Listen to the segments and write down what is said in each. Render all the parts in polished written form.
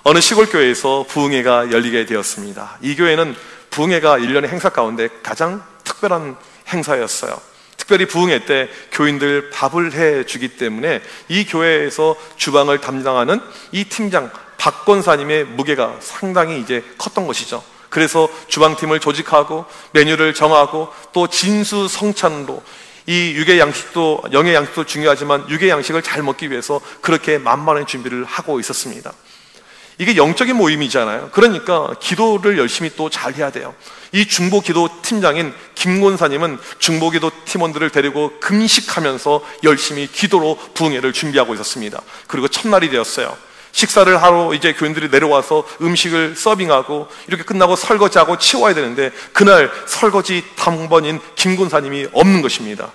어느 시골 교회에서 부흥회가 열리게 되었습니다. 이 교회는 부흥회가 1년의 행사 가운데 가장 특별한 행사였어요. 특별히 부흥회 때 교인들 밥을 해주기 때문에 이 교회에서 주방을 담당하는 이 팀장 박 권사님의 무게가 상당히 이제 컸던 것이죠. 그래서 주방팀을 조직하고 메뉴를 정하고 또 진수성찬으로 이 육의 양식도 영의 양식도 중요하지만 육의 양식을 잘 먹기 위해서 그렇게 만만한 준비를 하고 있었습니다. 이게 영적인 모임이잖아요. 그러니까 기도를 열심히 또 잘 해야 돼요. 이 중보기도 팀장인 김 권사님은 중보기도 팀원들을 데리고 금식하면서 열심히 기도로 부흥회를 준비하고 있었습니다. 그리고 첫날이 되었어요. 식사를 하러 이제 교인들이 내려와서 음식을 서빙하고 이렇게 끝나고 설거지하고 치워야 되는데 그날 설거지 당번인 김 권사님이 없는 것입니다.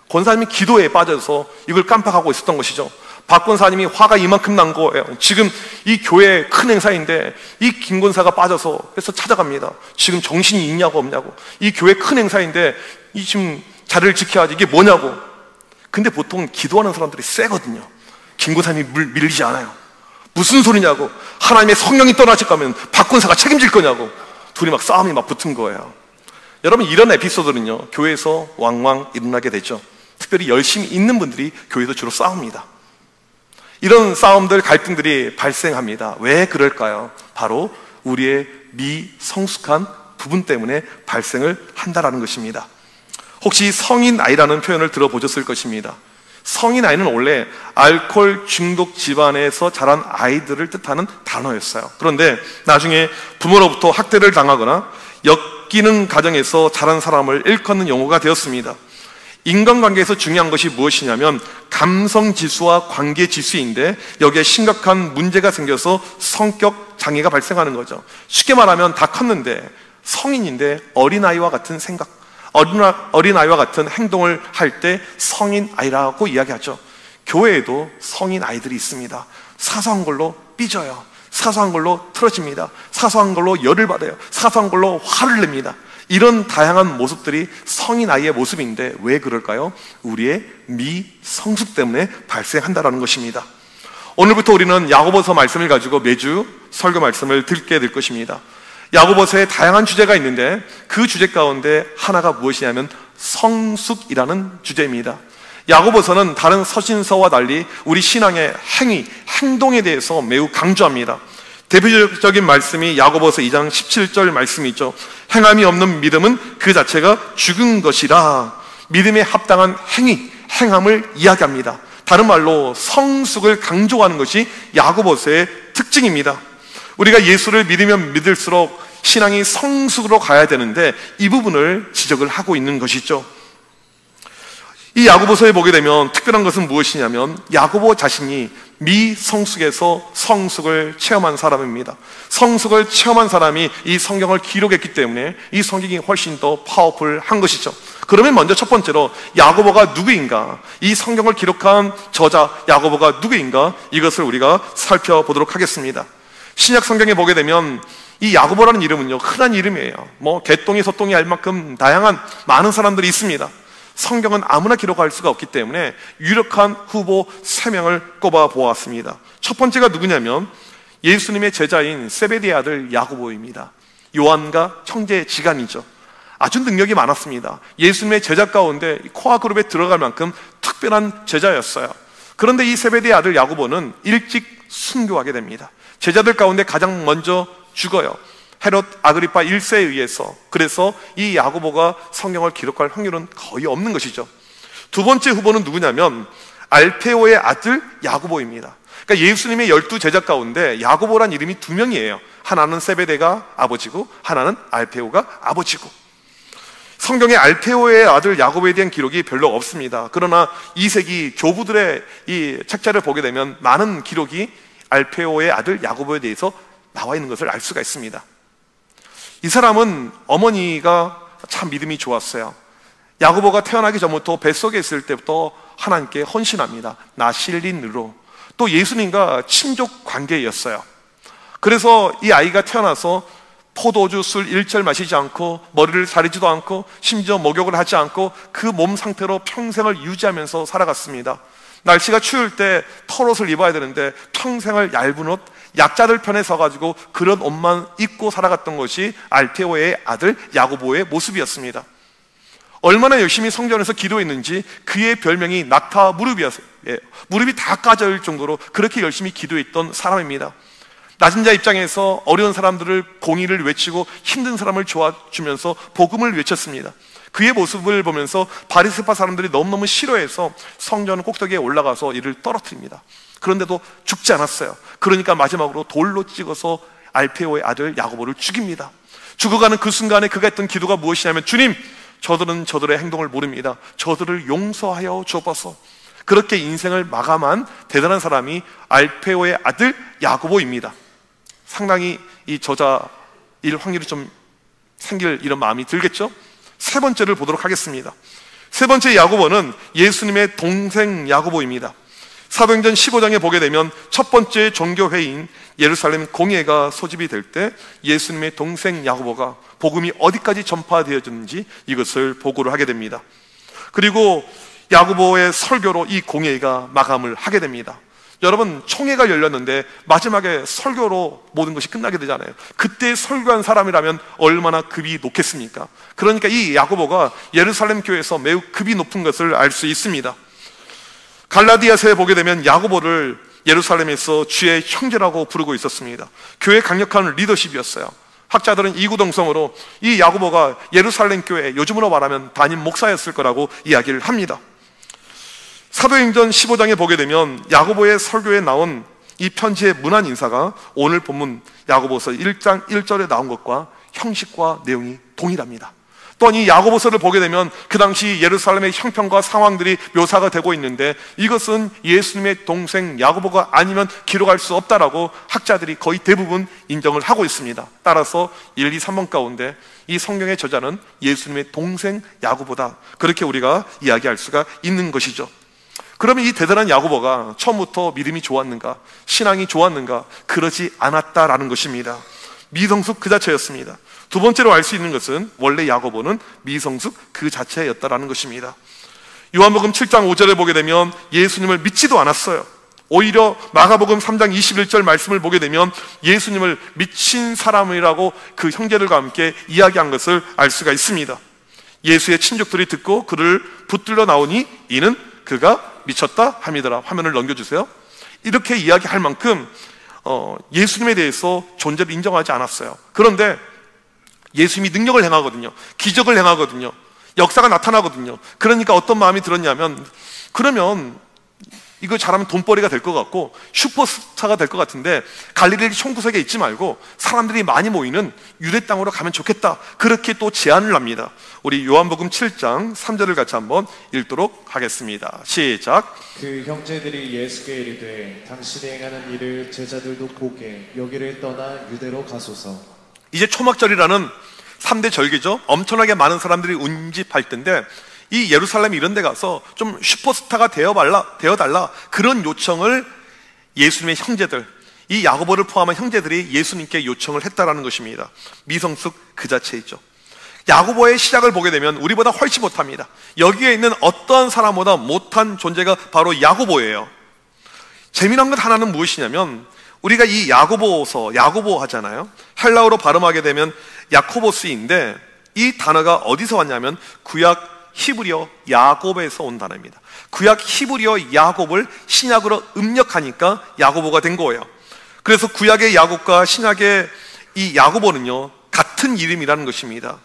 권사님이 기도에 빠져서 이걸 깜빡하고 있었던 것이죠. 박 권사님이 화가 이만큼 난 거예요. 지금 이 교회 큰 행사인데 이 김 권사가 빠져서 그래서 찾아갑니다. 지금 정신이 있냐고 없냐고. 이 교회 큰 행사인데 이 지금 자리를 지켜야지 이게 뭐냐고. 근데 보통 기도하는 사람들이 세거든요. 김 권사님이 밀리지 않아요. 무슨 소리냐고. 하나님의 성령이 떠나실 거면 박 권사가 책임질 거냐고. 둘이 막 싸움이 막 붙은 거예요. 여러분 이런 에피소드는요 교회에서 왕왕 일어나게 되죠. 특별히 열심히 있는 분들이 교회에서 주로 싸웁니다. 이런 싸움들, 갈등들이 발생합니다. 왜 그럴까요? 바로 우리의 미성숙한 부분 때문에 발생을 한다라는 것입니다. 혹시 성인 아이라는 표현을 들어보셨을 것입니다. 성인 아이는 원래 알코올 중독 집안에서 자란 아이들을 뜻하는 단어였어요. 그런데 나중에 부모로부터 학대를 당하거나 엮이는 가정에서 자란 사람을 일컫는 용어가 되었습니다. 인간관계에서 중요한 것이 무엇이냐면 감성지수와 관계지수인데 여기에 심각한 문제가 생겨서 성격 장애가 발생하는 거죠. 쉽게 말하면 다 컸는데 성인인데 어린아이와 같은 생각, 어린아이와 같은 행동을 할 때 성인아이라고 이야기하죠. 교회에도 성인아이들이 있습니다. 사소한 걸로 삐져요. 사소한 걸로 틀어집니다. 사소한 걸로 열을 받아요. 사소한 걸로 화를 냅니다. 이런 다양한 모습들이 성인 아이의 모습인데 왜 그럴까요? 우리의 미성숙 때문에 발생한다는 것입니다. 오늘부터 우리는 야고보서 말씀을 가지고 매주 설교 말씀을 듣게 될 것입니다. 야고보서에 다양한 주제가 있는데 그 주제 가운데 하나가 무엇이냐면 성숙이라는 주제입니다. 야고보서는 다른 서신서와 달리 우리 신앙의 행위, 행동에 대해서 매우 강조합니다. 대표적인 말씀이 야고보서 2장 17절 말씀이죠. 행함이 없는 믿음은 그 자체가 죽은 것이라. 믿음에 합당한 행위, 행함을 이야기합니다. 다른 말로 성숙을 강조하는 것이 야고보서의 특징입니다. 우리가 예수를 믿으면 믿을수록 신앙이 성숙으로 가야 되는데 이 부분을 지적을 하고 있는 것이죠. 이 야고보서에 보게 되면 특별한 것은 무엇이냐면 야고보 자신이 미성숙에서 성숙을 체험한 사람입니다. 성숙을 체험한 사람이 이 성경을 기록했기 때문에 이 성경이 훨씬 더 파워풀한 것이죠. 그러면 먼저 첫 번째로 야고보가 누구인가? 이 성경을 기록한 저자 야고보가 누구인가? 이것을 우리가 살펴보도록 하겠습니다. 신약 성경에 보게 되면 이 야고보라는 이름은요 흔한 이름이에요. 개똥이 소똥이 알 만큼 다양한 많은 사람들이 있습니다. 성경은 아무나 기록할 수가 없기 때문에 유력한 후보 3명을 꼽아 보았습니다. 첫 번째가 누구냐면 예수님의 제자인 세베대의 아들 야고보입니다. 요한과 형제 지간이죠. 아주 능력이 많았습니다. 예수님의 제자 가운데 코아 그룹에 들어갈 만큼 특별한 제자였어요. 그런데 이 세베대의 아들 야고보는 일찍 순교하게 됩니다. 제자들 가운데 가장 먼저 죽어요. 헤롯 아그리파 1세에 의해서. 그래서 이 야고보가 성경을 기록할 확률은 거의 없는 것이죠. 두 번째 후보는 누구냐면 알페오의 아들 야고보입니다. 그러니까 예수님의 12제자 가운데 야고보란 이름이 2명이에요. 하나는 세베대가 아버지고 하나는 알페오가 아버지고. 성경에 알페오의 아들 야고보에 대한 기록이 별로 없습니다. 그러나 2세기 교부들의 이 책자를 보게 되면 많은 기록이 알페오의 아들 야고보에 대해서 나와 있는 것을 알 수가 있습니다. 이 사람은 어머니가 참 믿음이 좋았어요. 야고보가 태어나기 전부터 뱃속에 있을 때부터 하나님께 헌신합니다. 나실린으로. 또 예수님과 친족 관계였어요. 그래서 이 아이가 태어나서 포도주, 술 일절 마시지 않고 머리를 자르지도 않고 심지어 목욕을 하지 않고 그 몸 상태로 평생을 유지하면서 살아갔습니다. 날씨가 추울 때 털옷을 입어야 되는데 평생을 얇은 옷, 약자들 편에 서가지고 그런 옷만 입고 살아갔던 것이 알페오의 아들 야고보의 모습이었습니다. 얼마나 열심히 성전에서 기도했는지 그의 별명이 낙타 무릎이었어요. 무릎이 다 까질 정도로 그렇게 열심히 기도했던 사람입니다. 낮은 자 입장에서 어려운 사람들을 공의를 외치고 힘든 사람을 도와주면서 복음을 외쳤습니다. 그의 모습을 보면서 바리새파 사람들이 너무너무 싫어해서 성전 꼭대기에 올라가서 이를 떨어뜨립니다. 그런데도 죽지 않았어요. 그러니까 마지막으로 돌로 찍어서 알페오의 아들 야고보를 죽입니다. 죽어가는 그 순간에 그가 했던 기도가 무엇이냐면, 주님, 저들은 저들의 행동을 모릅니다. 저들을 용서하여 주옵소서. 그렇게 인생을 마감한 대단한 사람이 알페오의 아들 야고보입니다. 상당히 이 저자일 확률이 좀 생길 이런 마음이 들겠죠? 세 번째를 보도록 하겠습니다. 세 번째 야고보는 예수님의 동생 야고보입니다. 사도행전 15장에 보게 되면 첫 번째 종교회의인 예루살렘 공예가 소집이 될 때 예수님의 동생 야고보가 복음이 어디까지 전파되어졌는지 이것을 보고를 하게 됩니다. 그리고 야고보의 설교로 이 공예가 마감을 하게 됩니다. 여러분, 총회가 열렸는데 마지막에 설교로 모든 것이 끝나게 되잖아요. 그때 설교한 사람이라면 얼마나 급이 높겠습니까? 그러니까 이 야고보가 예루살렘 교회에서 매우 급이 높은 것을 알 수 있습니다. 갈라디아서에 보게 되면 야고보를 예루살렘에서 주의 형제라고 부르고 있었습니다. 교회 강력한 리더십이었어요. 학자들은 이구동성으로 이 야고보가 예루살렘 교회, 요즘으로 말하면 담임 목사였을 거라고 이야기를 합니다. 사도행전 15장에 보게 되면 야고보의 설교에 나온 이 편지의 문안 인사가 오늘 본문 야고보서 1장 1절에 나온 것과 형식과 내용이 동일합니다. 또한 이 야고보서를 보게 되면 그 당시 예루살렘의 형편과 상황들이 묘사가 되고 있는데 이것은 예수님의 동생 야고보가 아니면 기록할 수 없다라고 학자들이 거의 대부분 인정을 하고 있습니다. 따라서 1, 2, 3번 가운데 이 성경의 저자는 예수님의 동생 야고보다, 그렇게 우리가 이야기할 수가 있는 것이죠. 그러면 이 대단한 야고보가 처음부터 믿음이 좋았는가, 신앙이 좋았는가? 그러지 않았다라는 것입니다. 미성숙 그 자체였습니다. 두 번째로 알 수 있는 것은 원래 야고보는 미성숙 그 자체였다라는 것입니다. 요한복음 7장 5절에 보게 되면 예수님을 믿지도 않았어요. 오히려 마가복음 3장 21절 말씀을 보게 되면 예수님을 미친 사람이라고 그 형제들과 함께 이야기한 것을 알 수가 있습니다. 예수의 친족들이 듣고 그를 붙들러 나오니 이는 그가 미쳤다 함이더라. 화면을 넘겨주세요. 이렇게 이야기할 만큼 예수님에 대해서 존재를 인정하지 않았어요. 그런데 예수님이 능력을 행하거든요. 기적을 행하거든요. 역사가 나타나거든요. 그러니까 어떤 마음이 들었냐면, 그러면 이거 잘하면 돈벌이가 될 것 같고 슈퍼스타가 될 것 같은데 갈릴리 총구석에 있지 말고 사람들이 많이 모이는 유대 땅으로 가면 좋겠다. 그렇게 또 제안을 합니다. 우리 요한복음 7장 3절을 같이 한번 읽도록 하겠습니다. 시작. 그 형제들이 예수께 이르되 당신이 행하는 일을 제자들도 보게 여기를 떠나 유대로 가소서. 이제 초막절이라는 3대 절기죠. 엄청나게 많은 사람들이 운집할 텐데 이 예루살렘 이런 데 가서 좀 슈퍼스타가 되어달라 그런 요청을 예수님의 형제들, 이 야고보를 포함한 형제들이 예수님께 요청을 했다라는 것입니다. 미성숙 그 자체이죠. 야고보의 시작을 보게 되면 우리보다 훨씬 못합니다. 여기에 있는 어떠한 사람보다 못한 존재가 바로 야고보예요. 재미난 것 하나는 무엇이냐면, 우리가 이 야고보서, 야고보 하잖아요. 헬라어로 발음하게 되면 야코보스인데 이 단어가 어디서 왔냐면 구약 히브리어 야곱에서 온 단어입니다. 구약 히브리어 야곱을 신약으로 음력하니까 야고보가 된 거예요. 그래서 구약의 야곱과 신약의 이 야고보는요 같은 이름이라는 것입니다.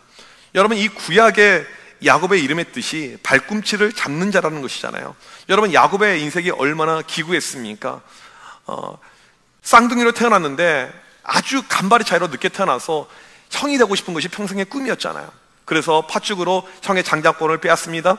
여러분, 이 구약의 야곱의 이름의 뜻이 발꿈치를 잡는 자라는 것이잖아요. 여러분, 야곱의 인생이 얼마나 기구했습니까? 쌍둥이로 태어났는데 아주 간발의 차이로 늦게 태어나서 형이 되고 싶은 것이 평생의 꿈이었잖아요. 그래서 팥죽으로 형의 장자권을 빼앗습니다.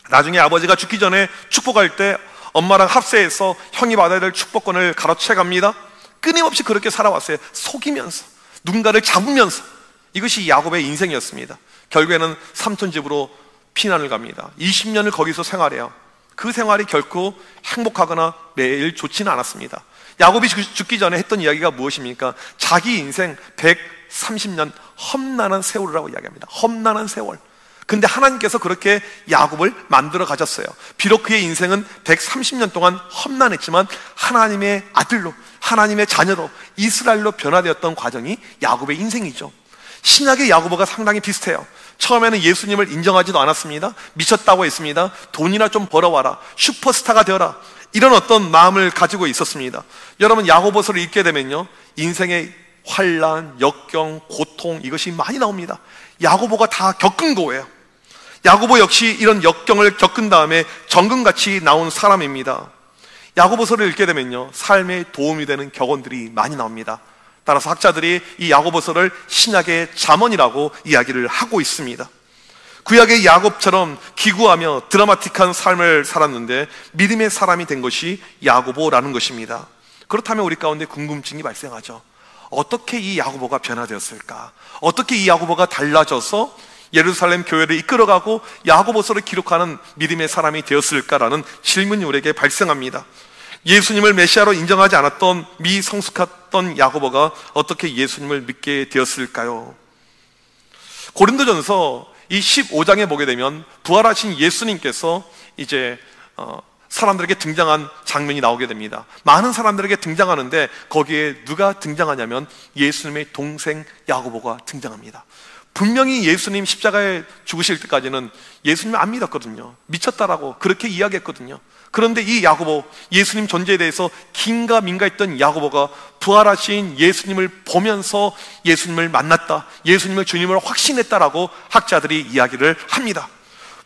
나중에 아버지가 죽기 전에 축복할 때 엄마랑 합세해서 형이 받아야 될 축복권을 가로채 갑니다. 끊임없이 그렇게 살아왔어요. 속이면서, 누군가를 잡으면서. 이것이 야곱의 인생이었습니다. 결국에는 삼촌 집으로 피난을 갑니다. 20년을 거기서 생활해요. 그 생활이 결코 행복하거나 매일 좋지는 않았습니다. 야곱이 죽기 전에 했던 이야기가 무엇입니까? 자기 인생 130년 험난한 세월이라고 이야기합니다. 험난한 세월. 근데 하나님께서 그렇게 야곱을 만들어 가셨어요. 비록 그의 인생은 130년 동안 험난했지만 하나님의 아들로, 하나님의 자녀로, 이스라엘로 변화되었던 과정이 야곱의 인생이죠. 신약의 야고보가 상당히 비슷해요. 처음에는 예수님을 인정하지도 않았습니다. 미쳤다고 했습니다. 돈이나 좀 벌어와라, 슈퍼스타가 되어라, 이런 어떤 마음을 가지고 있었습니다. 여러분, 야고보서를 읽게 되면요, 인생의 환난, 역경, 고통, 이것이 많이 나옵니다. 야고보가 다 겪은 거예요. 야고보 역시 이런 역경을 겪은 다음에 정금같이 나온 사람입니다. 야고보서를 읽게 되면요, 삶에 도움이 되는 격언들이 많이 나옵니다. 따라서 학자들이 이 야고보서를 신약의 잠언이라고 이야기를 하고 있습니다. 구약의 야곱처럼 기구하며 드라마틱한 삶을 살았는데 믿음의 사람이 된 것이 야고보라는 것입니다. 그렇다면 우리 가운데 궁금증이 발생하죠. 어떻게 이 야고보가 변화되었을까? 어떻게 이 야고보가 달라져서 예루살렘 교회를 이끌어가고 야고보서를 기록하는 믿음의 사람이 되었을까라는 질문이 우리에게 발생합니다. 예수님을 메시아로 인정하지 않았던 미성숙했던 야고보가 어떻게 예수님을 믿게 되었을까요? 고린도전서 이 15장에 보게 되면 부활하신 예수님께서 이제 사람들에게 등장한 장면이 나오게 됩니다. 많은 사람들에게 등장하는데 거기에 누가 등장하냐면 예수님의 동생 야고보가 등장합니다. 분명히 예수님 십자가에 죽으실 때까지는 예수님을 안 믿었거든요. 미쳤다라고 그렇게 이야기했거든요. 그런데 이 야고보, 예수님 존재에 대해서 긴가민가했던 야고보가 부활하신 예수님을 보면서 예수님을 만났다, 예수님을 주님을 확신했다라고 학자들이 이야기를 합니다.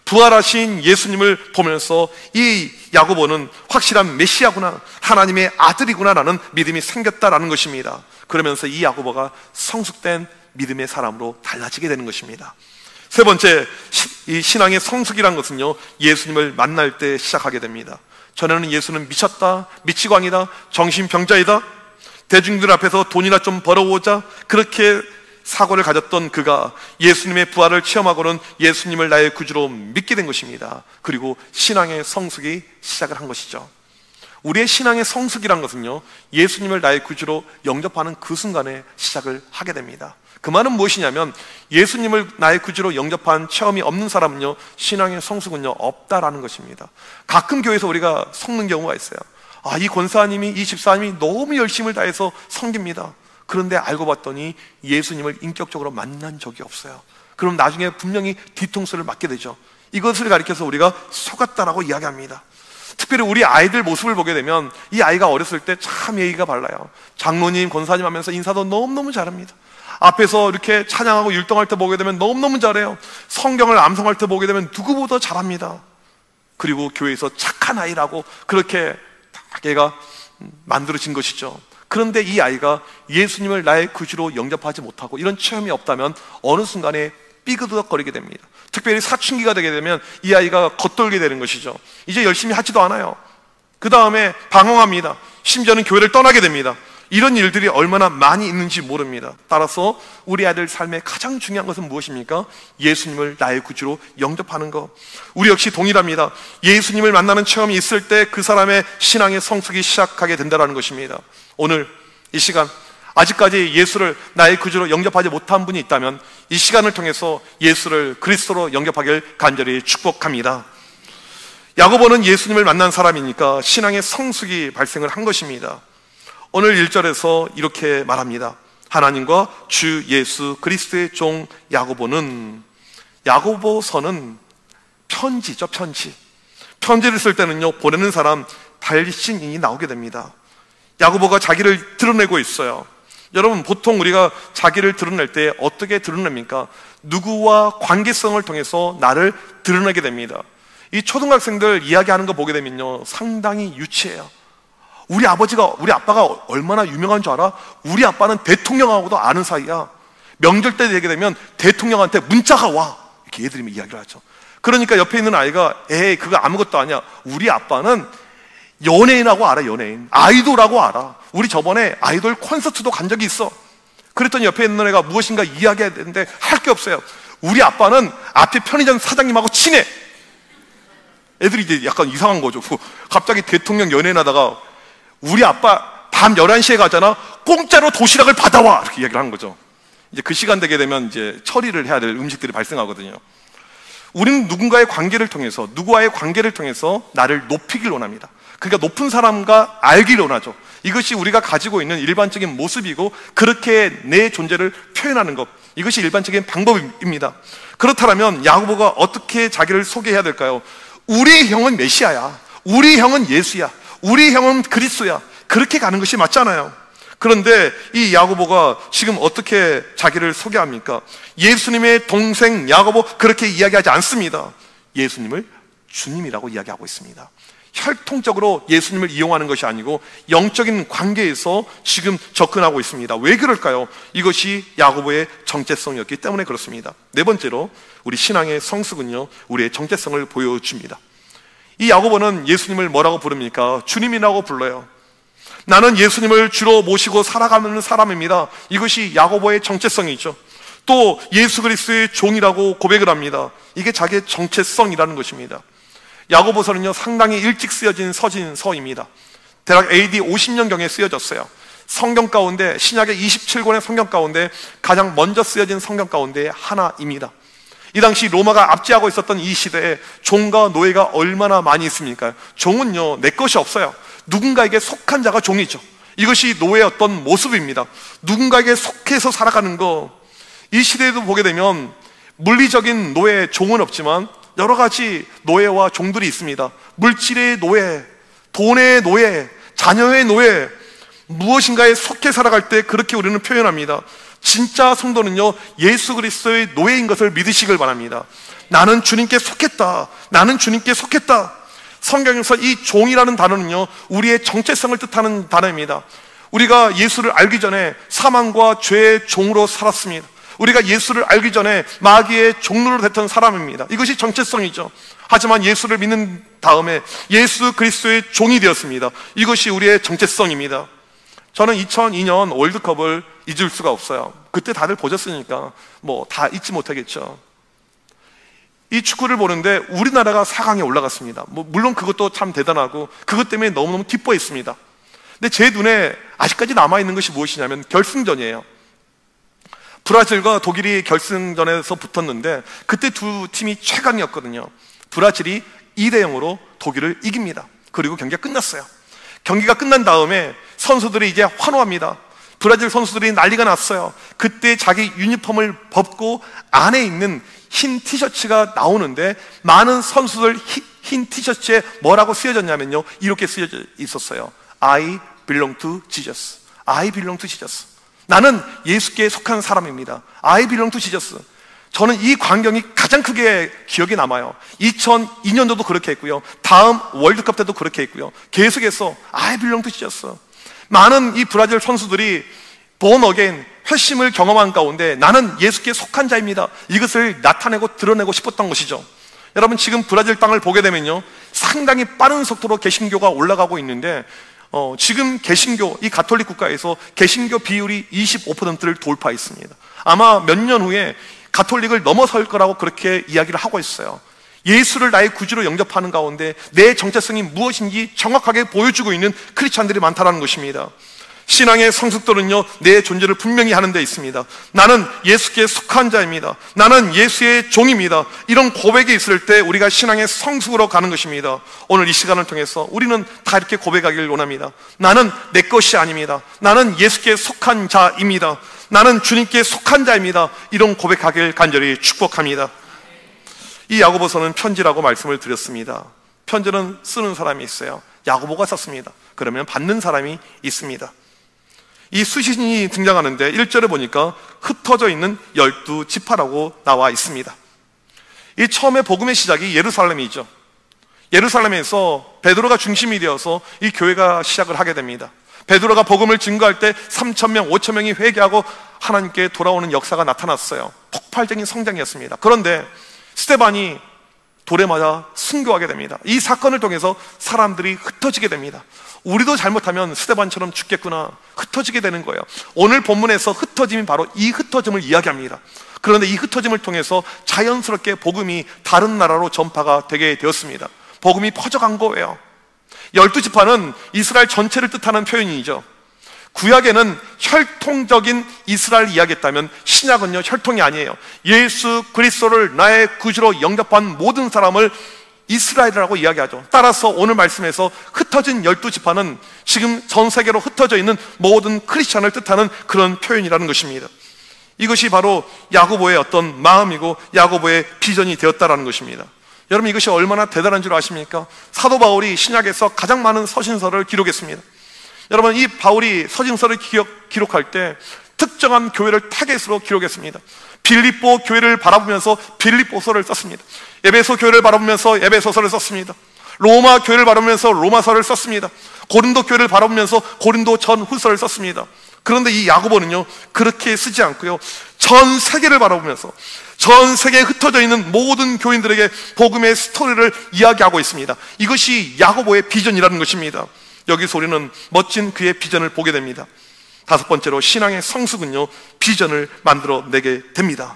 부활하신 예수님을 보면서 이 야고보는 확실한 메시아구나, 하나님의 아들이구나라는 믿음이 생겼다라는 것입니다. 그러면서 이 야고보가 성숙된 믿음의 사람으로 달라지게 되는 것입니다. 세 번째, 이 신앙의 성숙이란 것은요, 예수님을 만날 때 시작하게 됩니다. 전에는 예수는 미쳤다, 미치광이다, 정신병자이다, 대중들 앞에서 돈이나 좀 벌어오자, 그렇게 사고를 가졌던 그가 예수님의 부활을 체험하고는 예수님을 나의 구주로 믿게 된 것입니다. 그리고 신앙의 성숙이 시작을 한 것이죠. 우리의 신앙의 성숙이란 것은요, 예수님을 나의 구주로 영접하는 그 순간에 시작을 하게 됩니다. 그 말은 무엇이냐면 예수님을 나의 구주로 영접한 체험이 없는 사람은요, 신앙의 성숙은요 없다라는 것입니다. 가끔 교회에서 우리가 속는 경우가 있어요. 이 권사님이, 이 집사님이 너무 열심을 다해서 섬깁니다. 그런데 알고 봤더니 예수님을 인격적으로 만난 적이 없어요. 그럼 나중에 분명히 뒤통수를 맞게 되죠. 이것을 가리켜서 우리가 속았다라고 이야기합니다. 특별히 우리 아이들 모습을 보게 되면 이 아이가 어렸을 때 참 예의가 발라요. 장로님, 권사님 하면서 인사도 너무너무 잘합니다. 앞에서 이렇게 찬양하고 율동할 때 보게 되면 너무너무 잘해요. 성경을 암송할 때 보게 되면 누구보다 잘합니다. 그리고 교회에서 착한 아이라고 그렇게 딱 얘가 만들어진 것이죠. 그런데 이 아이가 예수님을 나의 구주로 영접하지 못하고 이런 체험이 없다면 어느 순간에 삐그덕거리게 됩니다. 특별히 사춘기가 되게 되면 이 아이가 겉돌게 되는 것이죠. 이제 열심히 하지도 않아요. 그 다음에 방황합니다. 심지어는 교회를 떠나게 됩니다. 이런 일들이 얼마나 많이 있는지 모릅니다. 따라서 우리 아이들 삶의 가장 중요한 것은 무엇입니까? 예수님을 나의 구주로 영접하는 것. 우리 역시 동일합니다. 예수님을 만나는 체험이 있을 때 그 사람의 신앙의 성숙이 시작하게 된다는 것입니다. 오늘 이 시간 아직까지 예수를 나의 구주로 영접하지 못한 분이 있다면 이 시간을 통해서 예수를 그리스도로 영접하길 간절히 축복합니다. 야고보는 예수님을 만난 사람이니까 신앙의 성숙이 발생을 한 것입니다. 오늘 1절에서 이렇게 말합니다. 하나님과 주 예수 그리스도의 종 야고보는, 야고보서는 편지죠, 편지. 편지를 쓸 때는요, 보내는 사람 발신인이 나오게 됩니다. 야고보가 자기를 드러내고 있어요. 여러분, 보통 우리가 자기를 드러낼 때 어떻게 드러냅니까? 누구와 관계성을 통해서 나를 드러내게 됩니다. 이 초등학생들 이야기하는 거 보게 되면요, 상당히 유치해요. 우리 아빠가 얼마나 유명한 줄 알아? 우리 아빠는 대통령하고도 아는 사이야. 명절 때 되게 되면 대통령한테 문자가 와. 이렇게 애들이 이야기를 하죠. 그러니까 옆에 있는 아이가 에이, 그거 아무것도 아니야. 우리 아빠는 연예인하고 알아, 연예인. 아이돌하고 알아. 우리 저번에 아이돌 콘서트도 간 적이 있어. 그랬더니 옆에 있는 애가 무엇인가 이야기해야 되는데 할 게 없어요. 우리 아빠는 앞에 편의점 사장님하고 친해. 애들이 이제 약간 이상한 거죠. 갑자기 대통령 연예인 하다가 우리 아빠 밤 11시에 가잖아. 공짜로 도시락을 받아와. 이렇게 이야기를 하는 거죠. 이제 그 시간 되게 되면 이제 처리를 해야 될 음식들이 발생하거든요. 우리는 누군가의 관계를 통해서, 누구와의 관계를 통해서 나를 높이길 원합니다. 그러니까 높은 사람과 알길 원하죠. 이것이 우리가 가지고 있는 일반적인 모습이고, 그렇게 내 존재를 표현하는 것, 이것이 일반적인 방법입니다. 그렇다면 야고보가 어떻게 자기를 소개해야 될까요? 우리의 형은 메시아야, 우리 형은 예수야, 우리 형은 그리스도야, 그렇게 가는 것이 맞잖아요. 그런데 이 야고보가 지금 어떻게 자기를 소개합니까? 예수님의 동생 야고보, 그렇게 이야기하지 않습니다. 예수님을 주님이라고 이야기하고 있습니다. 혈통적으로 예수님을 이용하는 것이 아니고 영적인 관계에서 지금 접근하고 있습니다. 왜 그럴까요? 이것이 야고보의 정체성이었기 때문에 그렇습니다. 네 번째로, 우리 신앙의 성숙은요, 우리의 정체성을 보여줍니다. 이 야고보는 예수님을 뭐라고 부릅니까? 주님이라고 불러요. 나는 예수님을 주로 모시고 살아가는 사람입니다. 이것이 야고보의 정체성이죠. 또 예수 그리스도의 종이라고 고백을 합니다. 이게 자기의 정체성이라는 것입니다. 야고보서는요, 상당히 일찍 쓰여진 서신서입니다. 대략 AD 50년경에 쓰여졌어요. 성경 가운데, 신약의 27권의 성경 가운데 가장 먼저 쓰여진 성경 가운데 하나입니다. 이 당시 로마가 압제하고 있었던 이 시대에 종과 노예가 얼마나 많이 있습니까? 종은요, 내 것이 없어요. 누군가에게 속한 자가 종이죠. 이것이 노예의 어떤 모습입니다. 누군가에게 속해서 살아가는 거, 이 시대에도 보게 되면 물리적인 노예, 종은 없지만 여러 가지 노예와 종들이 있습니다. 물질의 노예, 돈의 노예, 자녀의 노예, 무엇인가에 속해 살아갈 때 그렇게 우리는 표현합니다. 진짜 성도는요, 예수 그리스도의 노예인 것을 믿으시길 바랍니다. 나는 주님께 속했다, 나는 주님께 속했다. 성경에서 이 종이라는 단어는요, 우리의 정체성을 뜻하는 단어입니다. 우리가 예수를 알기 전에 사망과 죄의 종으로 살았습니다. 우리가 예수를 알기 전에 마귀의 종로로 됐던 사람입니다. 이것이 정체성이죠. 하지만 예수를 믿는 다음에 예수 그리스도의 종이 되었습니다. 이것이 우리의 정체성입니다. 저는 2002년 월드컵을 잊을 수가 없어요. 그때 다들 보셨으니까 뭐 다 잊지 못하겠죠. 이 축구를 보는데 우리나라가 4강에 올라갔습니다. 물론 그것도 참 대단하고 그것 때문에 너무너무 기뻐했습니다. 근데 제 눈에 아직까지 남아있는 것이 무엇이냐면 결승전이에요. 브라질과 독일이 결승전에서 붙었는데 그때 두 팀이 최강이었거든요. 브라질이 2대0으로 독일을 이깁니다. 그리고 경기가 끝났어요. 경기가 끝난 다음에 선수들이 이제 환호합니다. 브라질 선수들이 난리가 났어요. 그때 자기 유니폼을 벗고 안에 있는 흰 티셔츠가 나오는데 많은 선수들 흰 티셔츠에 뭐라고 쓰여졌냐면요, 이렇게 쓰여져 있었어요. I belong to Jesus. I belong to Jesus. 나는 예수께 속한 사람입니다. I belong to Jesus. 저는 이 광경이 가장 크게 기억에 남아요. 2002년도도 그렇게 했고요, 다음 월드컵 때도 그렇게 했고요. 계속해서 I belong to Jesus. 많은 이 브라질 선수들이 born again, 회심을 경험한 가운데 나는 예수께 속한 자입니다, 이것을 나타내고 드러내고 싶었던 것이죠. 여러분, 지금 브라질 땅을 보게 되면요, 상당히 빠른 속도로 개신교가 올라가고 있는데 지금 개신교, 이 가톨릭 국가에서 개신교 비율이 25%를 돌파했습니다. 아마 몇 년 후에 가톨릭을 넘어설 거라고 그렇게 이야기를 하고 있어요. 예수를 나의 구주로 영접하는 가운데 내 정체성이 무엇인지 정확하게 보여주고 있는 크리스찬들이 많다는 것입니다. 신앙의 성숙도는요, 내 존재를 분명히 하는 데 있습니다. 나는 예수께 속한 자입니다. 나는 예수의 종입니다. 이런 고백이 있을 때 우리가 신앙의 성숙으로 가는 것입니다. 오늘 이 시간을 통해서 우리는 다 이렇게 고백하길 원합니다. 나는 내 것이 아닙니다. 나는 예수께 속한 자입니다. 나는 주님께 속한 자입니다. 이런 고백하길 간절히 축복합니다. 이 야고보서는 편지라고 말씀을 드렸습니다. 편지는 쓰는 사람이 있어요. 야고보가 썼습니다. 그러면 받는 사람이 있습니다. 이 수신이 등장하는데 1절에 보니까 흩어져 있는 12지파라고 나와 있습니다. 이 처음에 복음의 시작이 예루살렘이죠. 예루살렘에서 베드로가 중심이 되어서 이 교회가 시작을 하게 됩니다. 베드로가 복음을 증거할 때 3,000명, 5,000명이 회개하고 하나님께 돌아오는 역사가 나타났어요. 폭발적인 성장이었습니다. 그런데 스데반이 돌에 맞아 순교하게 됩니다. 이 사건을 통해서 사람들이 흩어지게 됩니다. 우리도 잘못하면 스데반처럼 죽겠구나, 흩어지게 되는 거예요. 오늘 본문에서 흩어짐이 바로 이 흩어짐을 이야기합니다. 그런데 이 흩어짐을 통해서 자연스럽게 복음이 다른 나라로 전파가 되게 되었습니다. 복음이 퍼져간 거예요. 12지파는 이스라엘 전체를 뜻하는 표현이죠. 구약에는 혈통적인 이스라엘 이야기했다면 신약은요, 혈통이 아니에요. 예수 그리스도를 나의 구주로 영접한 모든 사람을 이스라엘이라고 이야기하죠. 따라서 오늘 말씀에서 흩어진 12지파는 지금 전 세계로 흩어져 있는 모든 크리스찬을 뜻하는 그런 표현이라는 것입니다. 이것이 바로 야고보의 어떤 마음이고 야고보의 비전이 되었다라는 것입니다. 여러분, 이것이 얼마나 대단한 줄 아십니까? 사도 바울이 신약에서 가장 많은 서신서를 기록했습니다. 여러분, 이 바울이 서신서를 기록할 때 특정한 교회를 타겟으로 기록했습니다. 빌립보 교회를 바라보면서 빌립보서를 썼습니다. 에베소 교회를 바라보면서 에베소서를 썼습니다. 로마 교회를 바라보면서 로마서를 썼습니다. 고린도 교회를 바라보면서 고린도 전후서를 썼습니다. 그런데 이 야고보는요, 그렇게 쓰지 않고요, 전 세계를 바라보면서 전 세계에 흩어져 있는 모든 교인들에게 복음의 스토리를 이야기하고 있습니다. 이것이 야고보의 비전이라는 것입니다. 여기서 우리는 멋진 그의 비전을 보게 됩니다. 다섯 번째로, 신앙의 성숙은요, 비전을 만들어내게 됩니다.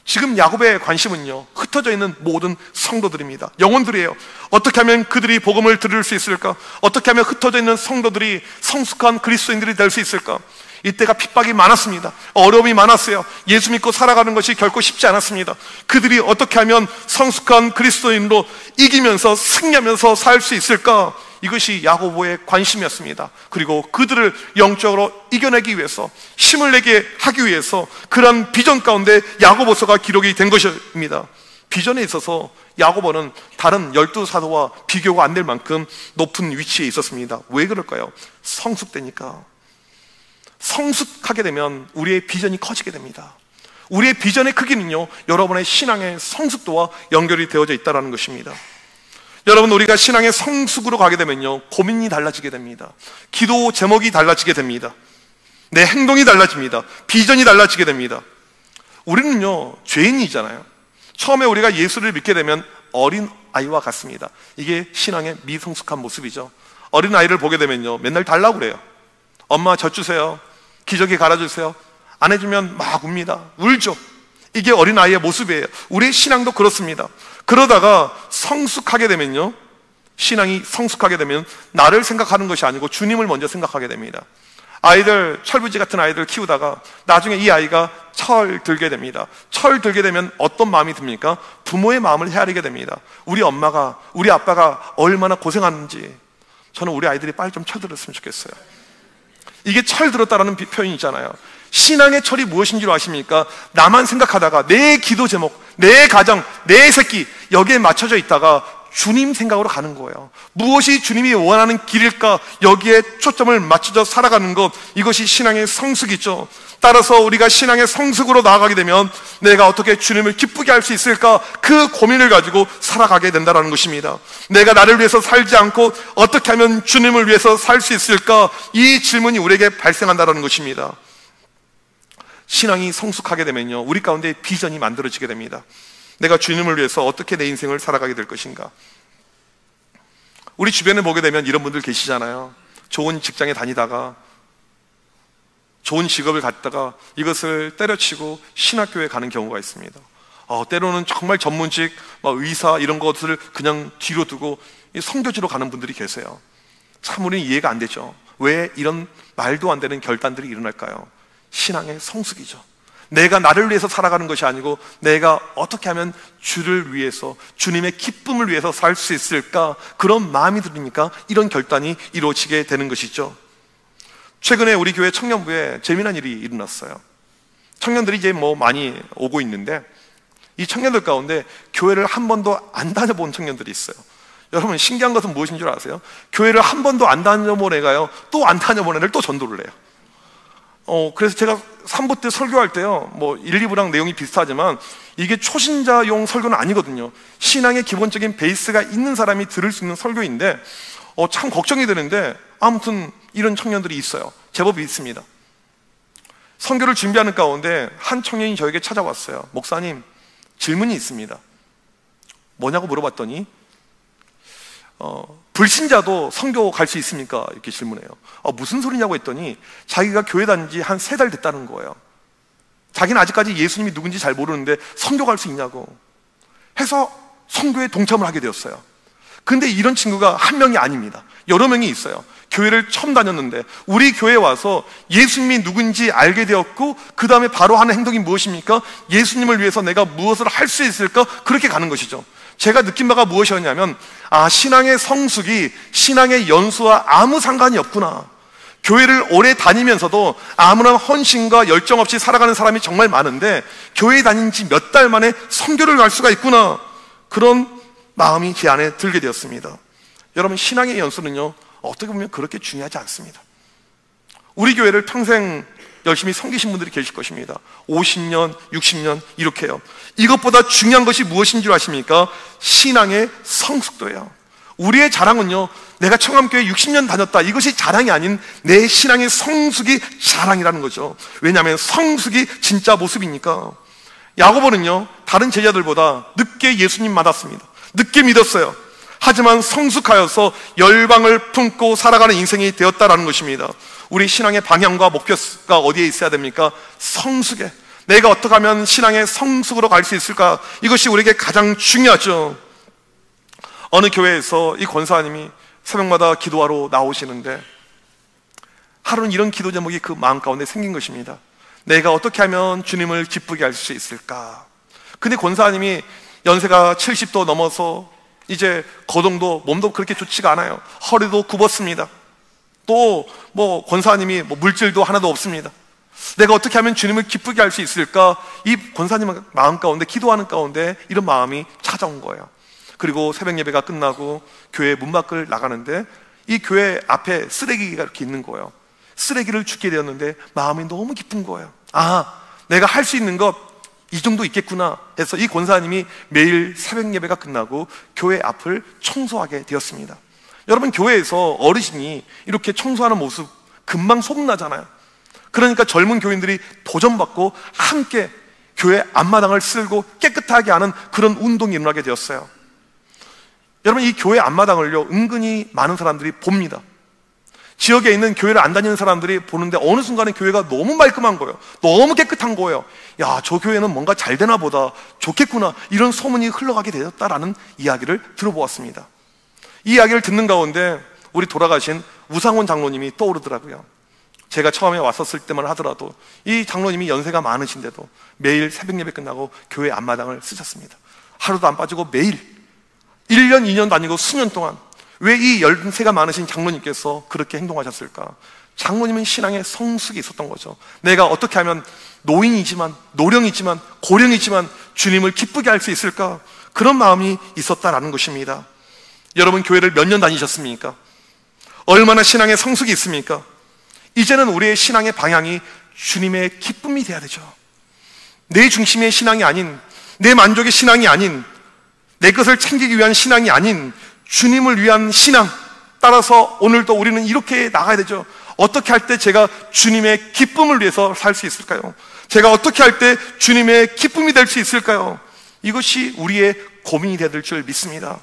지금 야고보의 관심은요, 흩어져 있는 모든 성도들입니다. 영혼들이에요. 어떻게 하면 그들이 복음을 들을 수 있을까? 어떻게 하면 흩어져 있는 성도들이 성숙한 그리스도인들이 될 수 있을까? 이때가 핍박이 많았습니다. 어려움이 많았어요. 예수 믿고 살아가는 것이 결코 쉽지 않았습니다. 그들이 어떻게 하면 성숙한 그리스도인으로 이기면서 승리하면서 살 수 있을까? 이것이 야고보의 관심이었습니다. 그리고 그들을 영적으로 이겨내기 위해서, 힘을 내게 하기 위해서 그런 비전 가운데 야고보서가 기록이 된 것입니다. 비전에 있어서 야고보는 다른 12사도와 비교가 안 될 만큼 높은 위치에 있었습니다. 왜 그럴까요? 성숙되니까. 성숙하게 되면 우리의 비전이 커지게 됩니다. 우리의 비전의 크기는요, 여러분의 신앙의 성숙도와 연결이 되어져 있다는 것입니다. 여러분, 우리가 신앙의 성숙으로 가게 되면요, 고민이 달라지게 됩니다. 기도 제목이 달라지게 됩니다. 내 행동이 달라집니다. 비전이 달라지게 됩니다. 우리는요, 죄인이잖아요. 처음에 우리가 예수를 믿게 되면 어린 아이와 같습니다. 이게 신앙의 미성숙한 모습이죠. 어린 아이를 보게 되면요, 맨날 달라고 그래요. 엄마 젖 주세요. 기저귀 갈아주세요. 안 해주면 막 웁니다. 울죠. 이게 어린 아이의 모습이에요. 우리의 신앙도 그렇습니다. 그러다가 성숙하게 되면요, 신앙이 성숙하게 되면 나를 생각하는 것이 아니고 주님을 먼저 생각하게 됩니다. 아이들, 철부지 같은 아이들 키우다가 나중에 이 아이가 철 들게 됩니다. 철 들게 되면 어떤 마음이 듭니까? 부모의 마음을 헤아리게 됩니다. 우리 엄마가, 우리 아빠가 얼마나 고생하는지. 저는 우리 아이들이 빨리 좀 철 들었으면 좋겠어요. 이게 철 들었다라는 표현이잖아요. 신앙의 철이 무엇인지 아십니까? 나만 생각하다가 내 기도 제목, 내 가정, 내 새끼, 여기에 맞춰져 있다가 주님 생각으로 가는 거예요. 무엇이 주님이 원하는 길일까? 여기에 초점을 맞춰서 살아가는 것, 이것이 신앙의 성숙이죠. 따라서 우리가 신앙의 성숙으로 나아가게 되면 내가 어떻게 주님을 기쁘게 할 수 있을까? 그 고민을 가지고 살아가게 된다는 것입니다. 내가 나를 위해서 살지 않고 어떻게 하면 주님을 위해서 살 수 있을까? 이 질문이 우리에게 발생한다는 것입니다. 신앙이 성숙하게 되면요, 우리 가운데 비전이 만들어지게 됩니다. 내가 주님을 위해서 어떻게 내 인생을 살아가게 될 것인가? 우리 주변에 보게 되면 이런 분들 계시잖아요. 좋은 직장에 다니다가, 좋은 직업을 갖다가 이것을 때려치고 신학교에 가는 경우가 있습니다. 때로는 정말 전문직, 의사 이런 것을 그냥 뒤로 두고 선교지로 가는 분들이 계세요. 참 우리는 이해가 안 되죠. 왜 이런 말도 안 되는 결단들이 일어날까요? 신앙의 성숙이죠. 내가 나를 위해서 살아가는 것이 아니고 내가 어떻게 하면 주를 위해서, 주님의 기쁨을 위해서 살 수 있을까? 그런 마음이 들으니까 이런 결단이 이루어지게 되는 것이죠. 최근에 우리 교회 청년부에 재미난 일이 일어났어요. 청년들이 이제 많이 오고 있는데 이 청년들 가운데 교회를 한 번도 안 다녀본 청년들이 있어요. 여러분, 신기한 것은 무엇인 줄 아세요? 교회를 한 번도 안 다녀본 애가요, 또 안 다녀본 애를 또 전도를 해요. 그래서 제가 3부 때 설교할 때요, 1, 2부랑 내용이 비슷하지만 이게 초신자용 설교는 아니거든요. 신앙의 기본적인 베이스가 있는 사람이 들을 수 있는 설교인데 참 걱정이 되는데 아무튼 이런 청년들이 있어요. 제법 있습니다. 선교를 준비하는 가운데 한 청년이 저에게 찾아왔어요. 목사님, 질문이 있습니다. 뭐냐고 물어봤더니 불신자도 선교 갈 수 있습니까? 이렇게 질문해요. 무슨 소리냐고 했더니 자기가 교회 다닌 지 한 3달 됐다는 거예요. 자기는 아직까지 예수님이 누군지 잘 모르는데 선교 갈 수 있냐고 해서 선교에 동참을 하게 되었어요. 근데 이런 친구가 한 명이 아닙니다. 여러 명이 있어요. 교회를 처음 다녔는데 우리 교회에 와서 예수님이 누군지 알게 되었고 그 다음에 바로 하는 행동이 무엇입니까? 예수님을 위해서 내가 무엇을 할 수 있을까? 그렇게 가는 것이죠. 제가 느낀 바가 무엇이었냐면 신앙의 성숙이 신앙의 연수와 아무 상관이 없구나. 교회를 오래 다니면서도 아무런 헌신과 열정 없이 살아가는 사람이 정말 많은데 교회에 다닌 지 몇 달 만에 선교를 갈 수가 있구나. 그런 마음이 제 안에 들게 되었습니다. 여러분, 신앙의 연수는요, 어떻게 보면 그렇게 중요하지 않습니다. 우리 교회를 평생 열심히 섬기신 분들이 계실 것입니다. 50년, 60년 이렇게요. 이것보다 중요한 것이 무엇인 줄 아십니까? 신앙의 성숙도예요. 우리의 자랑은요, 내가 청암교회 60년 다녔다, 이것이 자랑이 아닌 내 신앙의 성숙이 자랑이라는 거죠. 왜냐하면 성숙이 진짜 모습이니까. 야고보는요, 다른 제자들보다 늦게 예수님 만났습니다. 늦게 믿었어요. 하지만 성숙하여서 열방을 품고 살아가는 인생이 되었다라는 것입니다. 우리 신앙의 방향과 목표가 어디에 있어야 됩니까? 성숙에. 내가 어떻게 하면 신앙의 성숙으로 갈 수 있을까? 이것이 우리에게 가장 중요하죠. 어느 교회에서 이 권사님이 새벽마다 기도하러 나오시는데 하루는 이런 기도 제목이 그 마음 가운데 생긴 것입니다. 내가 어떻게 하면 주님을 기쁘게 할 수 있을까? 근데 권사님이 연세가 70도 넘어서 이제 거동도 몸도 그렇게 좋지가 않아요. 허리도 굽었습니다. 또 권사님이 물질도 하나도 없습니다. 내가 어떻게 하면 주님을 기쁘게 할 수 있을까? 이 권사님 마음 가운데, 기도하는 가운데 이런 마음이 찾아온 거예요. 그리고 새벽 예배가 끝나고 교회 문 밖을 나가는데 이 교회 앞에 쓰레기가 이렇게 있는 거예요. 쓰레기를 줍게 되었는데 마음이 너무 기쁜 거예요. 내가 할 수 있는 것 이 정도 있겠구나 해서 이 권사님이 매일 새벽 예배가 끝나고 교회 앞을 청소하게 되었습니다. 여러분, 교회에서 어르신이 이렇게 청소하는 모습 금방 소문나잖아요. 그러니까 젊은 교인들이 도전받고 함께 교회 앞마당을 쓸고 깨끗하게 하는 그런 운동이 일어나게 되었어요. 여러분, 이 교회 앞마당을요, 은근히 많은 사람들이 봅니다. 지역에 있는 교회를 안 다니는 사람들이 보는데 어느 순간에 교회가 너무 말끔한 거예요. 너무 깨끗한 거예요. 야, 저 교회는 뭔가 잘 되나 보다, 좋겠구나, 이런 소문이 흘러가게 되었다라는 이야기를 들어보았습니다. 이 이야기를 듣는 가운데 우리 돌아가신 우상원 장로님이 떠오르더라고요. 제가 처음에 왔었을 때만 하더라도 이 장로님이 연세가 많으신데도 매일 새벽 예배 끝나고 교회 앞마당을 쓰셨습니다. 하루도 안 빠지고 매일 1년, 2년 다니고 수년 동안. 왜 이 연세가 많으신 장로님께서 그렇게 행동하셨을까? 장로님은 신앙의 성숙이 있었던 거죠. 내가 어떻게 하면 노인이지만, 노령이지만, 고령이지만 주님을 기쁘게 할 수 있을까? 그런 마음이 있었다라는 것입니다. 여러분, 교회를 몇 년 다니셨습니까? 얼마나 신앙의 성숙이 있습니까? 이제는 우리의 신앙의 방향이 주님의 기쁨이 돼야 되죠. 내 중심의 신앙이 아닌, 내 만족의 신앙이 아닌, 내 것을 챙기기 위한 신앙이 아닌 주님을 위한 신앙. 따라서 오늘도 우리는 이렇게 나가야 되죠. 어떻게 할 때 제가 주님의 기쁨을 위해서 살 수 있을까요? 제가 어떻게 할 때 주님의 기쁨이 될 수 있을까요? 이것이 우리의 고민이 될 줄 믿습니다.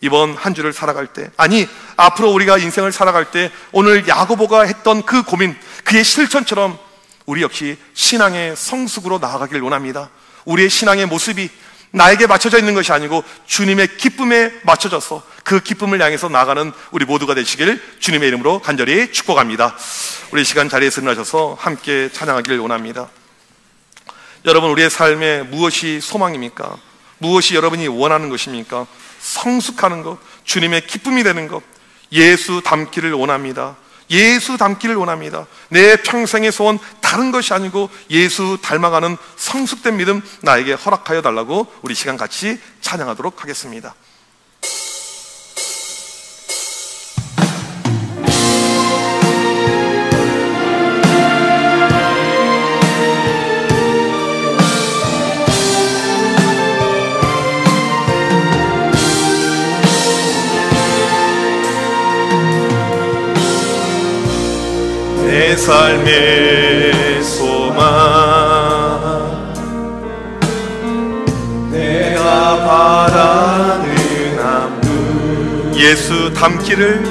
이번 한 주를 살아갈 때, 아니 앞으로 우리가 인생을 살아갈 때 오늘 야고보가 했던 그 고민, 그의 실천처럼 우리 역시 신앙의 성숙으로 나아가길 원합니다. 우리의 신앙의 모습이 나에게 맞춰져 있는 것이 아니고 주님의 기쁨에 맞춰져서 그 기쁨을 향해서 나아가는 우리 모두가 되시길 주님의 이름으로 간절히 축복합니다. 우리 시간 자리에서 일어나셔서 함께 찬양하길 원합니다. 여러분, 우리의 삶에 무엇이 소망입니까? 무엇이 여러분이 원하는 것입니까? 성숙하는 것, 주님의 기쁨이 되는 것, 예수 닮기를 원합니다. 예수 닮기를 원합니다. 내 평생의 소원 다른 것이 아니고 예수 닮아가는 성숙된 믿음 나에게 허락하여 달라고 우리 시간 같이 찬양하도록 하겠습니다. 내 삶의 소망, 내가 바라는 앞눈, 예수 닮기를,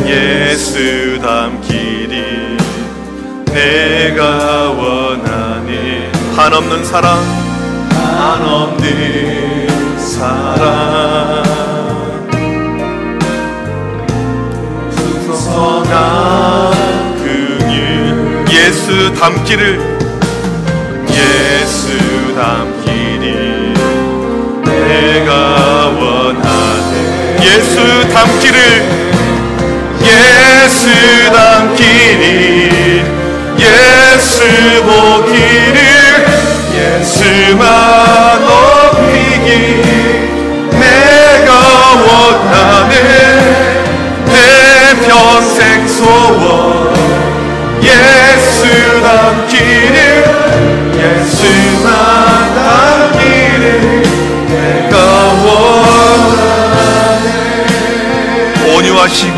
예수 닮기를 내가 원하네. 한없는 사랑, 한없는 사랑, 선한 긍휼 예수 닮기를 예수 닮기를 내가 원하네 예수 닮기를 예수 닮기를 예수 보기를 예수만 높이기 내가 원하네 내 평생 소원 예수 닮기를 예수만 닮기를 내가 원하네 온유하시고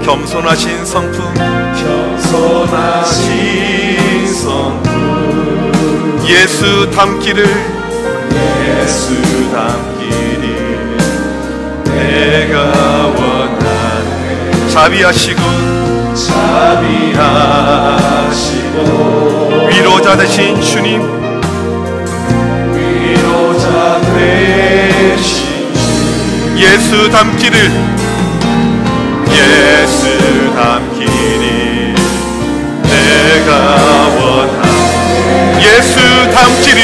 겸손하신 성품 겸손하신 성품 예수 닮기를 예수 닮기를 내가 원하네 자비하시고 위로자 되신 주님 위로자 되신 주님 예수 닮기를 예수 닮기를 내가 원하네 예수 닮기를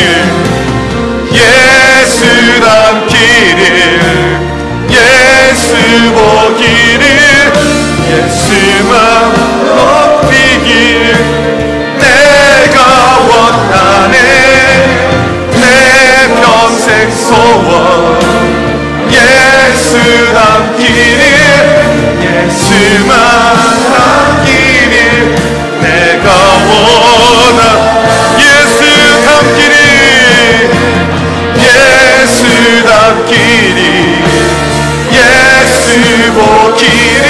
예수 닮기를 예수 보기를 예수만 높이길 내가 원하네 내 평생 소원 예수 닮기를 예수만 닮기를 내가 원하 예수 닮기를 예수 닮기를 예수 보기를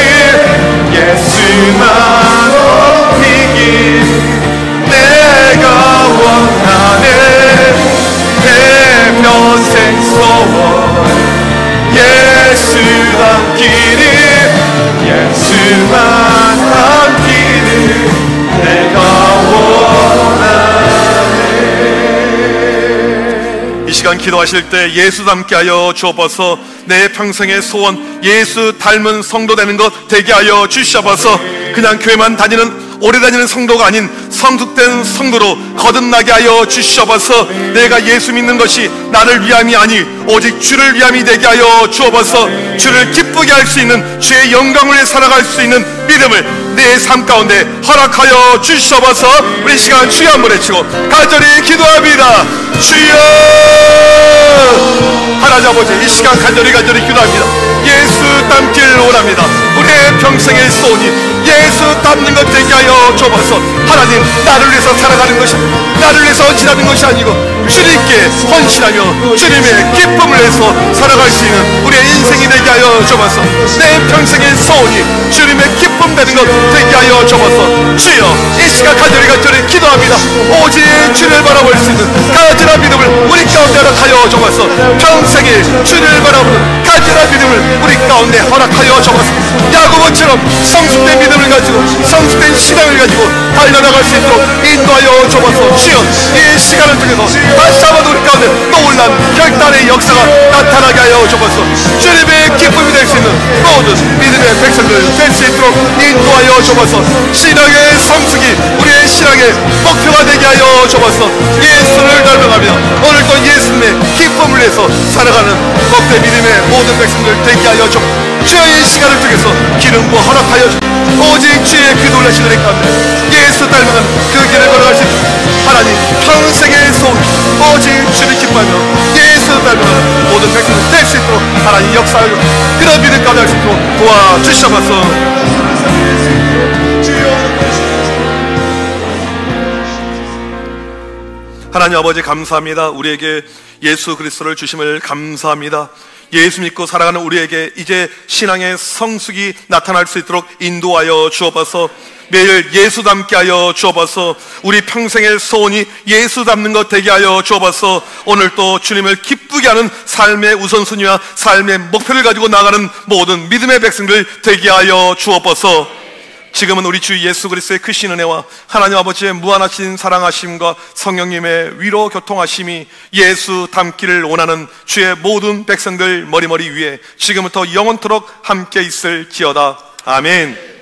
예수만 높이길 내가 원하네 내 평생 소원 예수 닮기를 예수만 닮기를 내가 원하네 이 시간 기도하실 때 예수 닮게 하여 주옵소서 내 평생의 소원 예수 닮은 성도 되는 것 되게 하여 주시옵소서 그냥 교회만 다니는 오래 다니는 성도가 아닌 성숙된 성도로 거듭나게 하여 주시옵소서 내가 예수 믿는 것이 나를 위함이 아니 오직 주를 위함이 되게 하여 주옵소서 주를 기쁘게 할 수 있는 주의 영광을 위해 살아갈 수 있는 믿음을 내 삶 가운데 허락하여 주시옵소서 우리 시간 주여 한번 외치고 간절히 기도합니다 주여 하나님 아버지 이 시간 간절히 기도합니다 예수 닮기를 원합니다 우리의 평생의 소원이 예수 닮는 것 되게 하여 주옵소서 하나님 나를 위해서 살아가는 것이 나를 위해서 헌신하는 것이 아니고 주님께 헌신하며 주님의 기쁨을 위해서 살아갈 수 있는 우리의 인생이 되게 하여 주옵소서 내 평생의 소원이 주님의 기쁨 되는 것 되게 하여 주옵소서 주여 이 시간 간절히 기도합니다 오직 주를 바라볼 수 있는 간절한 믿음을 우리 가운데 허락하여 주옵소서 평생에 주를 바라보는 간절한 믿음을 우리 가운데 허락하여 주옵소서 야고보처럼 성숙된 믿음을 가지고 성숙된 신앙을 가지고 달려나갈 수 있도록 인도하여 주옵소서 주여 이 시간을 통해서 다시 한번 우리 가운데 놀란 결단의 역사가 나타나게 하여 주옵소서 주님의 기쁨이 될 수 있는 모든 믿음의 백성들 될 수 있도록 인도하여 주옵소서 신앙의 성숙이 우리의 신앙의 목표가 되게 하여 주옵소서 예수를 닮아가며 오늘도 예수님의 기쁨을 위해서 살아가는 복된 믿음의 모든 백성들 되게 하여 주옵소서 주의 시간을 통해서 기름 부어 허락하여 주옵소서 오직 주의 그 놀라신 은혜 가운데 예수 닮아가는 그 길을 걸어갈 수 있도록 하나님 평생의 소원 오직 주를 기뻐하며 예수 닮아가는 모든 백성들 될 수 있도록 하나님 역사하여 그런 믿음 가운데 할 수 있도록 도와주시옵소서 하나님 아버지 감사합니다 우리에게 예수 그리스도를 주심을 감사합니다 예수 믿고 살아가는 우리에게 이제 신앙의 성숙이 나타날 수 있도록 인도하여 주옵소서 매일 예수 닮게 하여 주옵소서 우리 평생의 소원이 예수 닮는 것 되게 하여 주옵소서 오늘 또 주님을 기쁘게 하는 삶의 우선순위와 삶의 목표를 가지고 나가는 모든 믿음의 백성들 되게 하여 주옵소서 지금은 우리 주 예수 그리스도의 크신 은혜와 하나님 아버지의 무한하신 사랑하심과 성령님의 위로 교통하심이 예수 닮기를 원하는 주의 모든 백성들 머리머리 위에 지금부터 영원토록 함께 있을지어다. 아멘.